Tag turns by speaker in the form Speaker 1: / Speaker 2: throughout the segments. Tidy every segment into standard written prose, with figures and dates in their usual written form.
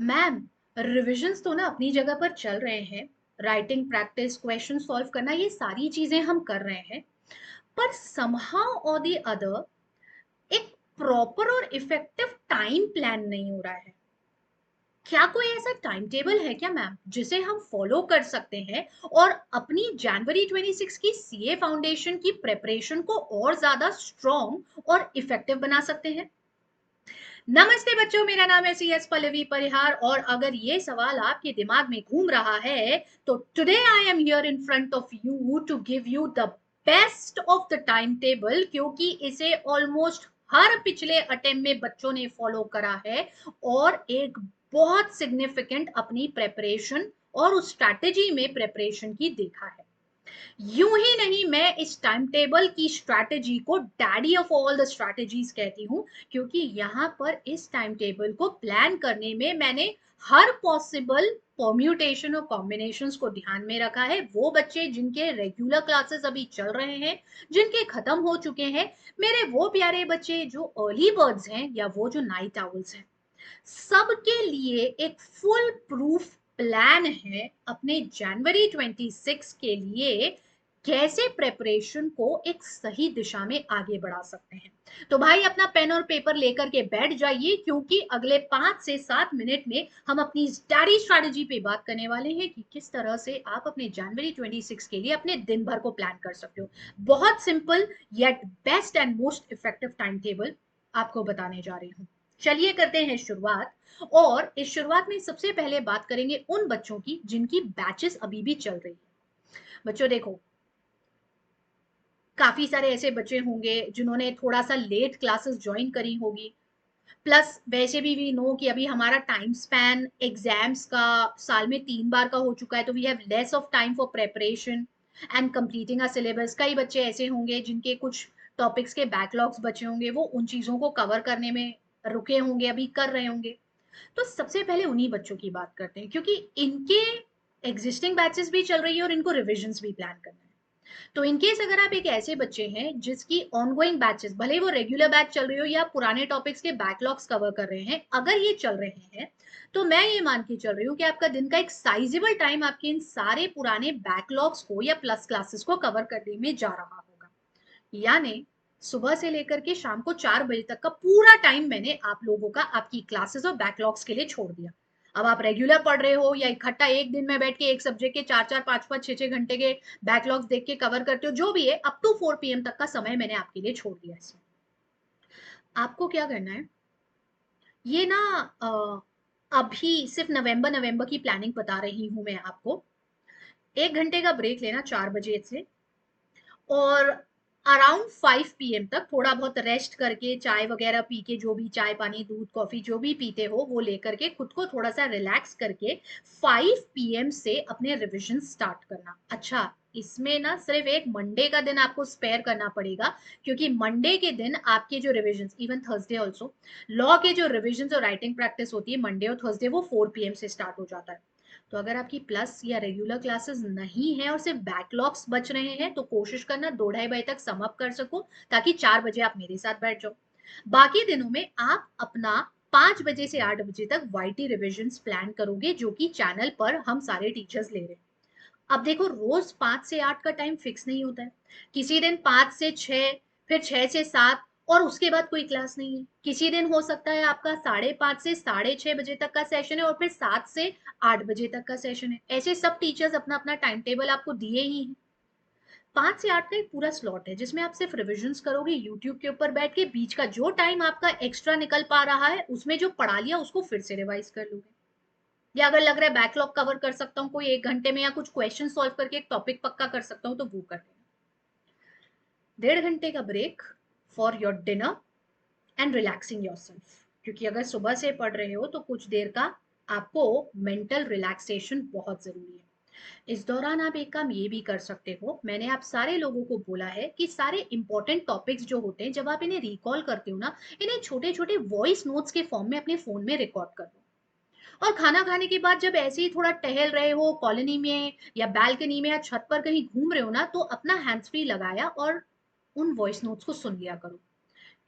Speaker 1: Ma'am, revisions तो ना अपनी जगह पर चल रहे हैं। राइटिंग प्रैक्टिस, क्वेश्चन सॉल्व करना, ये सारी चीजें हम कर रहे हैं। पर समहाउ और द अदर एक प्रॉपर और इफेक्टिव टाइम प्लान नहीं हो रहा है। क्या कोई ऐसा टाइम टेबल है क्या मैम, जिसे हम फॉलो कर सकते हैं और अपनी जनवरी 26 की सीए फाउंडेशन की प्रेपरेशन को और ज्यादा स्ट्रॉन्ग और इफेक्टिव बना सकते हैं? नमस्ते बच्चों, मेरा नाम है CS पल्लवी परिहार और अगर ये सवाल आपके दिमाग में घूम रहा है तो today I am here in front of you to give you the best of the time table, क्योंकि इसे ऑलमोस्ट हर पिछले अटेम्प्ट में बच्चों ने फॉलो करा है और एक बहुत सिग्निफिकेंट अपनी प्रेपरेशन और उस स्ट्रैटेजी में प्रेपरेशन की देखा है। यूं ही नहीं, मैं इस टाइम टेबल की स्ट्रैटेजी को daddy of all the strategies कहती हूँ, क्योंकि यहाँ पर इस टाइम टेबल को प्लान करने में मैंने हर पॉसिबल परम्यूटेशन और कॉम्बिनेशंस को ध्यान में रखा है। वो बच्चे जिनके रेगुलर क्लासेस अभी चल रहे हैं, जिनके खत्म हो चुके हैं, मेरे वो प्यारे बच्चे जो अर्ली बर्ड्स हैं या वो जो नाइट आउल्स हैं, सबके लिए एक फुल प्रूफ प्लान है अपने जनवरी 26 के लिए कैसे प्रेपरेशन को एक सही दिशा में आगे बढ़ा सकते हैं। तो भाई अपना पेन और पेपर लेकर के बैठ जाइए, क्योंकि अगले 5 से 7 मिनट में हम अपनी स्टडी स्ट्रैटेजी पे बात करने वाले हैं कि किस तरह से आप अपने जनवरी 26 के लिए अपने दिन भर को प्लान कर सकते हो। बहुत simple yet best and most effective time table आपको बताने जा रही हूँ। चलिए करते हैं शुरुआत। और इस शुरुआत में सबसे पहले बात करेंगे उन बच्चों की जिनकी बैचेस अभी भी चल रही है। बच्चों देखो, काफी सारे ऐसे बच्चे होंगे जिन्होंने थोड़ा सा लेट क्लासेस ज्वाइन करी होगी। प्लस वैसे भी वी नो कि अभी हमारा टाइम स्पैन एग्जाम्स का साल में 3 बार का हो चुका है, तो we have less of time for preparation and completing a syllabus. कई बच्चे ऐसे होंगे जिनके कुछ टॉपिक्स के बैकलॉग्स बचे होंगे, वो उन चीजों को कवर करने में रुके होंगे, अभी कर रहे होंगे। तो सबसे पहले उन्हीं बच्चों की बात करते हैं, क्योंकि इनके एग्जिस्टिंग बैचेस भी चल रही है और इनको रिविजन्स भी प्लान करना है। तो इनकेस अगर आप एक ऐसे बच्चे हैं जिसकी ऑनगोइंग बैचेस, भले वो रेगुलर बैच चल रही हो या पुराने टॉपिक्स के बैकलॉग्स कवर कर रहे हैं, अगर ये चल रहे हैं, तो मैं ये मान के चल रही हूँ कि आपका दिन का एक साइजेबल टाइम आपके इन सारे पुराने बैकलॉग्स को या प्लस क्लासेस को कवर करने में जा रहा होगा। यानी सुबह से लेकर के शाम को 4 बजे तक का पूरा टाइम मैंने आप लोगों का आपकी क्लासेस और बैकलॉग्स के लिए छोड़ दिया। अब आप रेगुलर पढ़ रहे हो या इकट्ठा एक दिन में बैठ के एक सब्जेक्ट के 4 4 5 5 6 6 घंटे के बैकलॉग्स देख के कवर करते हो, जो भी है, अप टू 4 PM तक का समय मैंने आपके लिए छोड़ दिया। इसमें आपको क्या करना है, ये ना अभी सिर्फ नवंबर नवंबर की प्लानिंग बता रही हूं मैं आपको। 1 घंटे का ब्रेक लेना 4 बजे से, और अराउंड 5 PM तक थोड़ा बहुत रेस्ट करके, चाय वगैरह पी के, जो भी चाय पानी दूध कॉफी जो भी पीते हो वो लेकर के खुद को थोड़ा सा रिलैक्स करके 5 PM से अपने रिविजन स्टार्ट करना। अच्छा, इसमें ना सिर्फ एक मंडे का दिन आपको स्पेयर करना पड़ेगा, क्योंकि मंडे के दिन आपके जो revision, even Thursday also, law के जो रिविजन और राइटिंग प्रैक्टिस होती है मंडे और थर्सडे, वो 4 PM से स्टार्ट हो जाता है। तो अगर आपकी प्लस या रेगुलर क्लासेस नहीं है और सिर्फ बैकलॉग्स बच रहे हैं, तो कोशिश करना 2 ढाई बजे तक सम अप कर सको, ताकि 4 बजे आप मेरे साथ बैठ जाओ। बाकी दिनों में आप अपना 5 बजे से 8 बजे तक वाईटी रिविजन प्लान करोगे, जो कि चैनल पर हम सारे टीचर्स ले रहे हैं। अब देखो, रोज 5 से 8 का टाइम फिक्स नहीं होता है। किसी दिन 5 से 6, फिर 6 से 7, और उसके बाद कोई क्लास नहीं है। किसी दिन हो सकता है आपका 5:30 से 6:30 बजे तक का सेशन है और फिर 7 से 8 बजे तक का सेशन है। ऐसे सब टीचर्स अपना अपना टाइम टेबल आपको दिए ही हैं। 5 से 8 का एक पूरा स्लॉट है जिसमें आप सिर्फ रिविजन करोगे यूट्यूब के ऊपर बैठ के। बीच का जो टाइम आपका एक्स्ट्रा निकल पा रहा है, उसमें जो पढ़ा लिया उसको फिर से रिवाइज कर लोगे, या अगर लग रहा है बैकलॉग कवर कर सकता हूँ कोई 1 घंटे में, या कुछ क्वेश्चन सॉल्व करके एक टॉपिक पक्का कर सकता हूँ, तो वो कर लेना। 1.5 घंटे का break for your dinner and relaxing yourself, क्योंकि अगर सुबह से पढ़ रहे हो तो कुछ देर का आपको मेंटल रिलैक्सेशन बहुत जरूरी है। इस दौरान आप एक काम ये भी कर सकते हो, मैंने आप सारे लोगों को बोला है कि सारे इंपॉर्टेंट टॉपिक्स जो होते हैं, जब आप इन्हें रिकॉल करते हो ना, इन्हें छोटे छोटे वॉइस नोट्स के फॉर्म में अपने फोन में रिकॉर्ड कर दो। और खाना खाने के बाद जब ऐसे ही थोड़ा टहल रहे हो कॉलोनी में या बालकनी में या छत पर कहीं घूम रहे हो ना, तो अपना हैंड्स फ्री लगाया और उन वॉइस नोट्स को सुन लिया करो।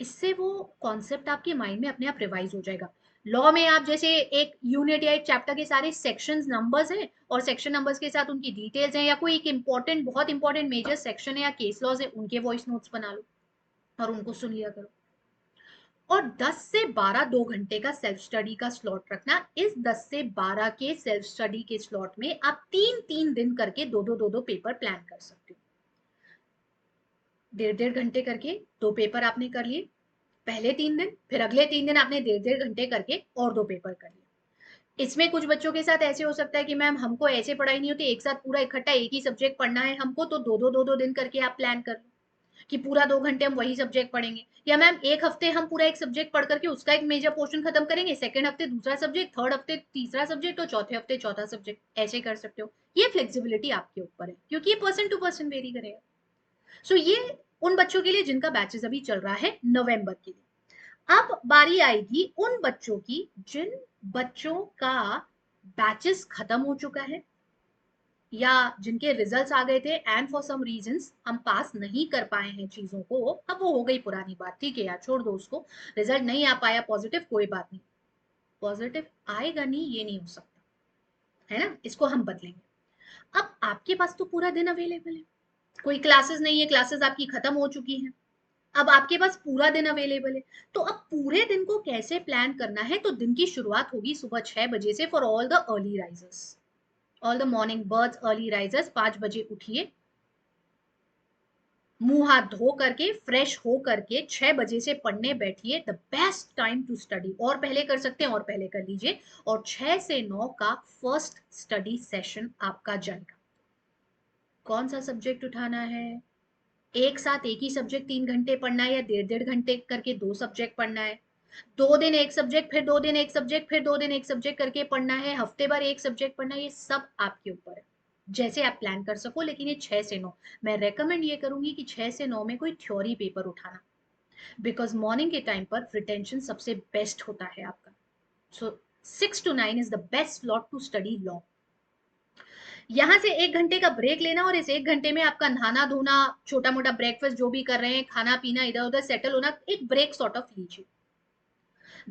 Speaker 1: इससे वो कॉन्सेप्ट आपके माइंड में अपने आप रिवाइज हो जाएगा। लॉ में आप जैसे एक यूनिट या एक चैप्टर के सारे सेक्शंस नंबर्स हैं और सेक्शन नंबर्स के साथ उनकी डिटेल्स हैं, या कोई एक इंपॉर्टेंट बहुत इंपॉर्टेंट मेजर सेक्शन है या केस लॉज है, उनके वॉइस नोट्स बना लो और उनको सुन लिया करो। और 10 से 12 2 घंटे का सेल्फ स्टडी का स्लॉट रखना। इस 10 से 12 के सेल्फ स्टडी के स्लॉट में आप 3-3 दिन करके 2-2 पेपर प्लान कर सकते हो। 1.5-1.5 घंटे करके 2 पेपर आपने कर लिए पहले 3 दिन, फिर अगले 3 दिन आपने 1.5-1.5 घंटे करके और 2 पेपर कर लिए। इसमें कुछ बच्चों के साथ ऐसे हो सकता है कि मैम हमको ऐसे पढ़ाई नहीं होती, एक साथ पूरा इकट्ठा एक ही सब्जेक्ट पढ़ना है हमको, तो 2-2 दिन करके आप प्लान कर लो कि पूरा 2 घंटे हम वही सब्जेक्ट पढ़ेंगे। या मैम एक हफ्ते हम पूरा एक सब्जेक्ट पढ़ करके उसका एक मेजर पोर्शन खत्म करेंगे, सेकंड हफ्ते दूसरा सब्जेक्ट, थर्ड हफ्ते तीसरा सब्जेक्ट और चौथे हफ्ते चौथा सब्जेक्ट, ऐसे कर सकते हो। ये फ्लेक्सिबिलिटी आपके ऊपर है क्योंकि ये पर्सन टू पर्सन वेरी करेगा। सो ये उन बच्चों के लिए जिनका बैचेस अभी चल रहा है नवंबर के लिए। अब बारी आएगी उन बच्चों की जिन बच्चों का बैचेस खत्म हो चुका है या जिनके रिजल्ट्स आ गए थे एंड फॉर सम रीजंस हम पास नहीं कर पाए हैं चीजों को। अब वो हो गई पुरानी बात, ठीक है यार छोड़ दो उसको, रिजल्ट नहीं आ पाया पॉजिटिव, कोई बात नहीं, पॉजिटिव आएगा नहीं ये नहीं हो सकता है ना, इसको हम बदलेंगे। अब आपके पास तो पूरा दिन अवेलेबल है, कोई क्लासेस नहीं है, क्लासेस आपकी खत्म हो चुकी हैं, अब आपके पास पूरा दिन अवेलेबल है। तो अब पूरे दिन को कैसे प्लान करना है, तो दिन की शुरुआत होगी सुबह 6 बजे से for all the early risers, all the morning birds early risers. 5 बजे उठिए, मुंह हाथ धो करके फ्रेश हो करके 6 बजे से पढ़ने बैठिए। The best time to study, और पहले कर सकते हैं और पहले कर लीजिए। और 6 से 9 का फर्स्ट स्टडी सेशन आपका जाएगा। कौन सा सब्जेक्ट उठाना है, एक साथ एक ही सब्जेक्ट 3 घंटे पढ़ना है या 1.5-1.5 घंटे करके 2 सब्जेक्ट पढ़ना है, 2 दिन एक सब्जेक्ट फिर 2 दिन एक सब्जेक्ट फिर 2 दिन एक सब्जेक्ट करके पढ़ना है, हफ्ते भर एक सब्जेक्ट पढ़ना है, ये सब आपके ऊपर है, जैसे आप प्लान कर सको। लेकिन ये 6 से 9 मैं रेकमेंड ये करूंगी कि 6 से 9 में कोई थ्योरी पेपर उठाना, बिकॉज मॉर्निंग के टाइम पर रिटेंशन सबसे बेस्ट होता है आपका। So 6 to 9 is the best slot to study law. यहाँ से 1 घंटे का ब्रेक लेना और इस 1 घंटे में आपका नहाना धोना, छोटा मोटा ब्रेकफास्ट जो भी कर रहे हैं, खाना पीना, इधर उधर सेटल होना, एक ब्रेक सॉर्ट ऑफ लीजिए।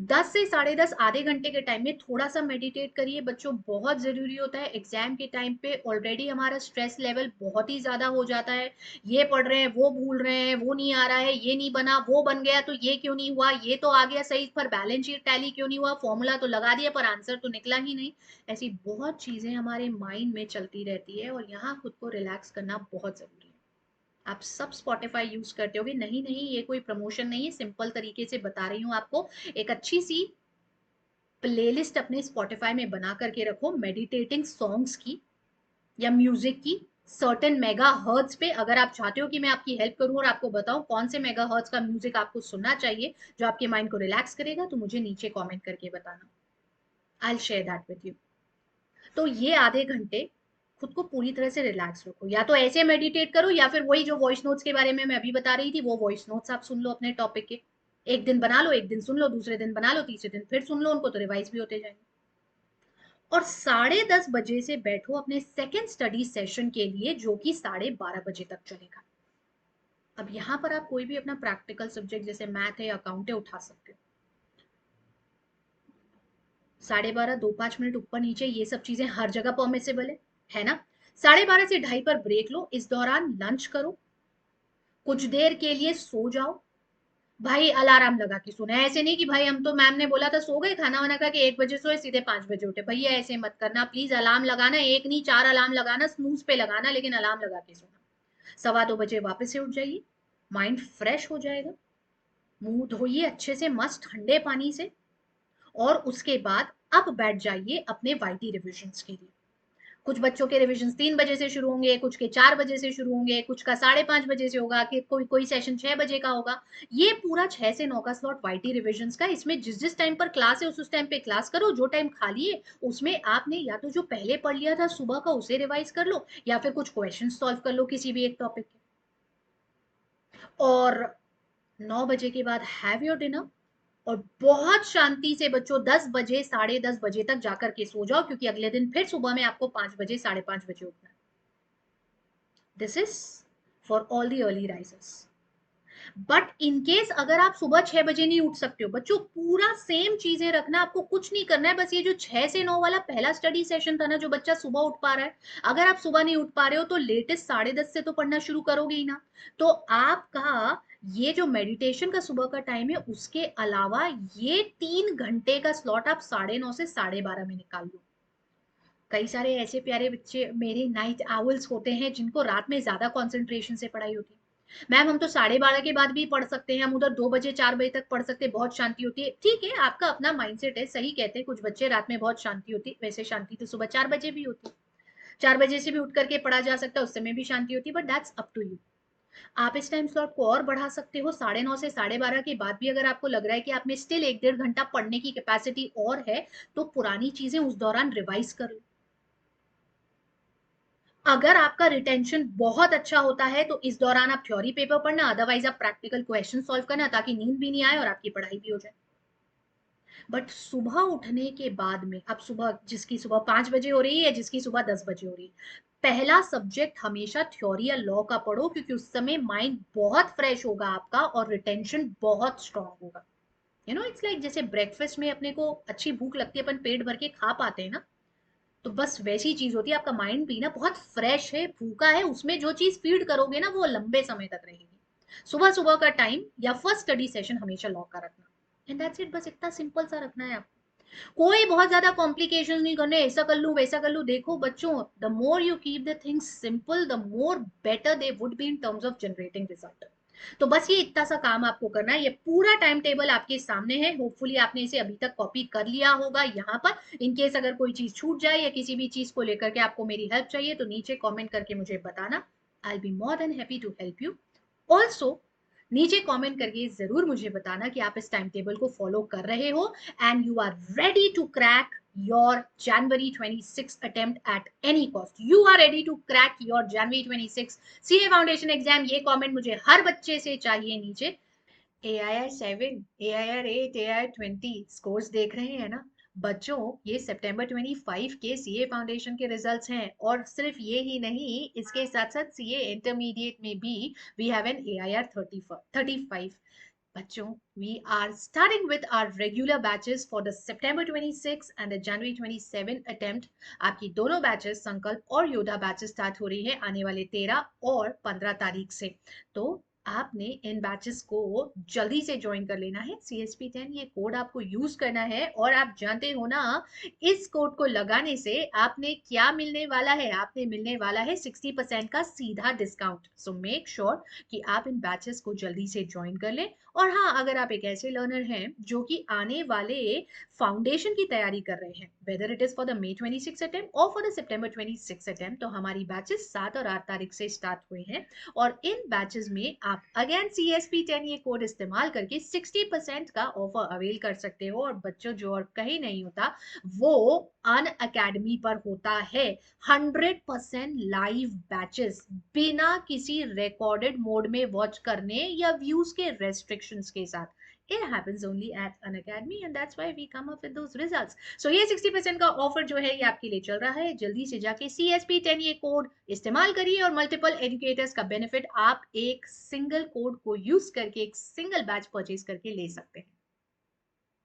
Speaker 1: 10 से 10:30 आधे घंटे के टाइम में थोड़ा सा मेडिटेट करिए बच्चों, बहुत जरूरी होता है। एग्जाम के टाइम पे ऑलरेडी हमारा स्ट्रेस लेवल बहुत ही ज्यादा हो जाता है, ये पढ़ रहे हैं वो भूल रहे हैं, वो नहीं आ रहा है, ये नहीं बना, वो बन गया तो ये क्यों नहीं हुआ, ये तो आ गया सही पर बैलेंस शीट टैली क्यों नहीं हुआ, फॉर्मूला तो लगा दिया पर आंसर तो निकला ही नहीं। ऐसी बहुत चीजें हमारे माइंड में चलती रहती है और यहाँ खुद को रिलैक्स करना बहुत जरूरी है। आप सब स्पॉटिफाई यूज करते होगे, नहीं नहीं ये कोई प्रमोशन नहीं है, सिंपल तरीके से बता रही हूँ आपको। एक अच्छी सी प्लेलिस्ट अपने स्पॉटिफाई में बना करके रखो मेडिटेटिंग सॉन्ग्स की या म्यूजिक की, सर्टेन मेगा हर्ट्ज पे। अगर आप चाहते हो कि मैं आपकी हेल्प करूं और आपको बताऊं कौन से मेगा हर्ट्ज का म्यूजिक आपको सुनना चाहिए जो आपके माइंड को रिलैक्स करेगा, तो मुझे नीचे कमेंट करके बताना, I will share that with you. तो ये आधे घंटे खुद को पूरी तरह से रिलैक्स रखो, या तो ऐसे मेडिटेट करो या फिर वही जो वॉइस नोट्स के बारे में मैं अभी बता रही थी वो वॉइस नोट्स आप सुन लो अपने टॉपिक के। एक दिन बना लो, एक दिन सुन लो, दूसरे दिन बना लो, तीसरे दिन फिर सुन लो, उनको तो रिवाइज भी होते जाएंगे। और 10:30 बजे से बैठो अपने सेकेंड स्टडी सेशन के लिए जो कि 12:30 बजे तक चलेगा। अब यहाँ पर आप कोई भी अपना प्रैक्टिकल सब्जेक्ट जैसे मैथ है या अकाउंट है उठा सकते हो। 12:30 2-5 मिनट ऊपर नीचे ये सब चीजें हर जगह पॉमिसेबल है ना। 12:30 से 2:30 पर ब्रेक लो, इस दौरान लंच करो, कुछ देर के लिए सो जाओ। भाई अलार्म लगा के सोना है, ऐसे नहीं कि भाई हम तो मैम ने बोला था सो गए, खाना वाना खा के 1 बजे सोए सीधे 5 बजे उठे, भैया ऐसे मत करना प्लीज। अलार्म लगाना, एक नहीं 4 अलार्म लगाना, स्नूज पे लगाना, लेकिन अलार्म लगा के सोना। 2:15 बजे वापस से उठ जाइए, माइंड फ्रेश हो जाएगा, मुंह धोइए अच्छे से मस्त ठंडे पानी से, और उसके बाद अब बैठ जाइए अपने वाईटी रिविजन्स के लिए। कुछ बच्चों के रिविजन 3 बजे से शुरू होंगे, कुछ के 4 बजे से शुरू होंगे, कुछ का 5:30 बजे से होगा, कि कोई कोई सेशन 6 बजे का होगा। ये पूरा 6 से 9 का स्लॉट वाईटी रिविजन का, इसमें जिस जिस टाइम पर क्लास है उस टाइम पे क्लास करो, जो टाइम खाली है उसमें आपने या तो जो पहले पढ़ लिया था सुबह का उसे रिवाइज कर लो या फिर कुछ क्वेश्चन सॉल्व कर लो किसी भी एक टॉपिक के। और 9 बजे के बाद हैव योर डिनर और बहुत शांति से बच्चों 10 बजे 10:30 बजे तक जाकर के सो जाओ, क्योंकि अगले दिन फिर सुबह में आपको 5 बजे 5:30 बजे उठना है। This is for all the early risers. But in case अगर आप सुबह 6 बजे नहीं उठ सकते हो, बच्चों पूरा सेम चीजें रखना, आपको कुछ नहीं करना है, बस ये जो 6 से 9 वाला पहला स्टडी सेशन था ना, जो बच्चा सुबह उठ पा रहा है, अगर आप सुबह नहीं उठ पा रहे हो तो लेटेस्ट 10:30 से तो पढ़ना शुरू करोगे ही ना। तो आपका ये जो मेडिटेशन का सुबह का टाइम है, उसके अलावा ये 3 घंटे का स्लॉट आप 9:30 से 12:30 में निकाल लो। कई सारे ऐसे प्यारे बच्चे मेरे नाइट आउल्स होते हैं जिनको रात में ज्यादा कंसंट्रेशन से पढ़ाई होती है। मैम हम तो 12:30 के बाद भी पढ़ सकते हैं, हम उधर 2 बजे 4 बजे तक पढ़ सकते हैं, बहुत शांति होती है। ठीक है, आपका अपना माइंडसेट है, सही कहते हैं कुछ बच्चे रात में बहुत शांति होती है, वैसे शांति तो सुबह 4 बजे भी होती है, 4 बजे से भी उठ करके पढ़ा जा सकता है, उस समय भी शांति होती है, but that's up to you. आप इस टाइम स्लॉट को और बढ़ा सकते हो, 9:30 से 12:30 के बाद भी अगर आपको लग रहा है कि आप में स्टिल 1-1.5 घंटा पढ़ने की कैपेसिटी और है, तो पुरानी चीजें उस दौरान रिवाइज कर लो। अगर आपका रिटेंशन बहुत अच्छा होता है तो इस दौरान आप थ्योरी पेपर पढ़ना, अदरवाइज आप प्रैक्टिकल क्वेश्चन सॉल्व करना, ताकि नींद भी नहीं आए और आपकी पढ़ाई भी हो जाए। बट सुबह उठने के बाद में, अब सुबह जिसकी सुबह 5 बजे हो रही है, जिसकी सुबह 10 बजे हो रही है, पहला सब्जेक्ट हमेशा थ्योरी या लॉ का पढ़ो, क्योंकि उस समय माइंड बहुत फ्रेश होगा आपका और रिटेंशन बहुत स्ट्रांग होगा। इट्स लाइक जैसे ब्रेकफास्ट में अपने को अच्छी भूख लगती है, अपन पेट भर के खा पाते हैं ना, तो बस वैसी चीज होती है, आपका माइंड भी ना बहुत फ्रेश है, भूखा है, उसमें जो चीज फीड करोगे ना वो लंबे समय तक रहेगी। सुबह सुबह का टाइम या फर्स्ट स्टडी सेशन हमेशा लॉक का रखना, एंड दैट्स इट, बस इतना सिंपल सा रखना है आपको। कोई बहुत ज्यादा कॉम्प्लिकेशन नहीं करने, ऐसा कर लूं वैसा कर लूं। देखो बच्चों, the more you keep the things simple, the more better they would be in terms of generating result. तो बस ये इतना सा काम आपको करना है, ये पूरा टाइम टेबल आपके सामने है, होपफुली आपने इसे अभी तक कॉपी कर लिया होगा यहाँ पर। इन केस अगर कोई चीज छूट जाए या किसी भी चीज को लेकर के आपको मेरी हेल्प चाहिए तो नीचे कमेंट करके मुझे बताना, I be more than happy to help you. Also नीचे कमेंट करके जरूर मुझे बताना कि आप इस टाइम टेबल को फॉलो कर रहे हो and you are ready to crack your January 26 attempt at any cost. You are ready to crack your January 26 CA Foundation exam. ये कमेंट मुझे हर बच्चे से चाहिए नीचे। AIR 7, AIR 8, AIR 20 स्कोर्स देख रहे हैं ना बच्चों, ये सितंबर 25 के सीए फाउंडेशन के रिजल्ट्स हैं, और सिर्फ ये ही नहीं, इसके साथ साथ सीए इंटरमीडिएट में भी वी हैव एन AIR 35। बच्चों, we are starting with our regular batches for the September 26 and the January 27 attempt. आपकी दोनों बैचेस, संकल्प और योद्धा बैचेस स्टार्ट हो रही है आने वाले 13 और 15 तारीख से। तो आपने इन बैचेस को जल्दी से ज्वाइन कर लेना है। CSP10 ये कोड आपको यूज करना है, और आप जानते हो ना, इस कोड को लगाने से आपने क्या मिलने वाला है, आपने मिलने वाला है 60% का सीधा डिस्काउंट। सो मेक श्योर कि आप इन बैचेस को जल्दी से ज्वाइन कर लें। और हाँ, अगर आप एक ऐसे लर्नर हैं जो कि आने वाले फाउंडेशन की तैयारी कर रहे हैं, whether it is for the May 26 attempt और फॉर द September 26 अटेम्प्ट, तो हमारी बैचेस 7 और 8 तारीख से स्टार्ट हुए हैं। और इन बैचेस में आप अगेन CSP10 ये कोड इस्तेमाल करके 60% का ऑफर अवेल कर सकते हो। और बच्चों, जो और कहीं नहीं होता वो अन अकेडमी पर होता है। 100% लाइव बैचेस बिना किसी रिकॉर्डेड मोड में वॉच करने या व्यूज के रेस्ट्रिक्शंस के साथ। It happens only at an academy and that's why we come up with those results. So ये 60% का ऑफर जो है ये आपके लिए चल रहा है। जल्दी से जाके CSP10 ये कोड इस्तेमाल करिए, और मल्टीपल एजुकेटर्स का बेनिफिट आप एक सिंगल कोड को यूज करके एक सिंगल बैच परचेज करके ले सकते हैं।